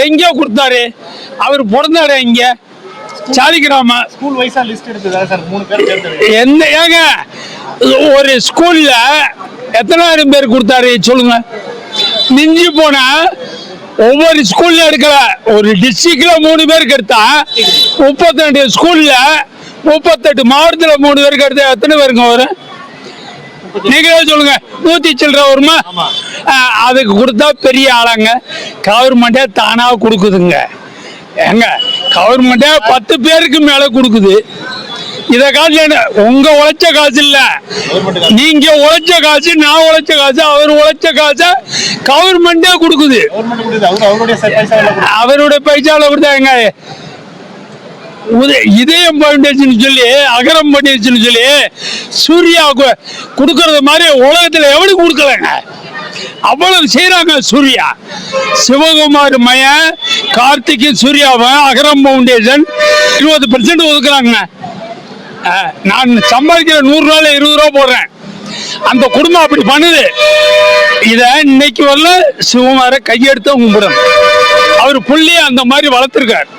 எங்க கொடுத்தாரு? அவர் பிறந்த இடம் இங்க சாலிகிராம. ஸ்கூல் வைஸா லிஸ்ட் எடுத்ததா சார் 3 பேர் தேர்ந்தெடுத்து எந்த ஏங்க ஒரு ஸ்கூல்ல எத்தனாயிரம் பேர் கொடுத்தாரு சொல்லுங்க? மிஞ்சி போன ஒவ்வொரு ஸ்கூல்ல எடுக்கல, ஒரு டிஸ்ட்ரிக்ட்ல 3 பேருக்கு எடுத்தா 32 ஸ்கூல்ல 38 மாவட்டத்தில் 3 பேருக்கு எடுத்தா எத்தனை பேருங்க வரும்? நீங்களே சொல்லுங்க. 100 சில்லற வருமா? அதுக்கு கொடுத்தா பெரிய ஆளாங்க. கவர்மெண்டே தானா கொடுக்குதுங்க. ஏங்க கவர்மெண்டே 10 பேருக்கு மேல கொடுக்குது. இத காசு உங்க உழைச்ச காசு இல்ல, நீங்க உழைச்ச காசு, நான் உழைச்ச காசு, அவர் உழைச்ச காசு கவர்மெண்டே கொடுக்குது. அவருடைய பைசால கொடுத்தாங்க. இதயம் ஃபவுண்டேஷன் சொல்லி, அகரம் ஃபவுண்டேஷன் சொல்லி சூர்யா கொடுக்கறது மாதிரி உலகத்துல எவனுக்கு கொடுக்கலங்க. அவ்வளவு செய்யறாங்க. சூர்யா, சிவகுமார் மயன், கார்த்திக், சூர்யாவை அகரம் ஃபவுண்டேஷன் 20% ஒதுக்குறாங்க. நான் சம்பாதிக்கிற 100 ரூபாயில 20 ரூபா போடுறேன். அந்த குடும்பம் அப்படி பண்ணுது. இத இன்னைக்கு வரல சிவகுமார கையெடுத்து கும்பிடணும். அவர் புள்ளி அந்த மாதிரி வளர்த்திருக்காரு.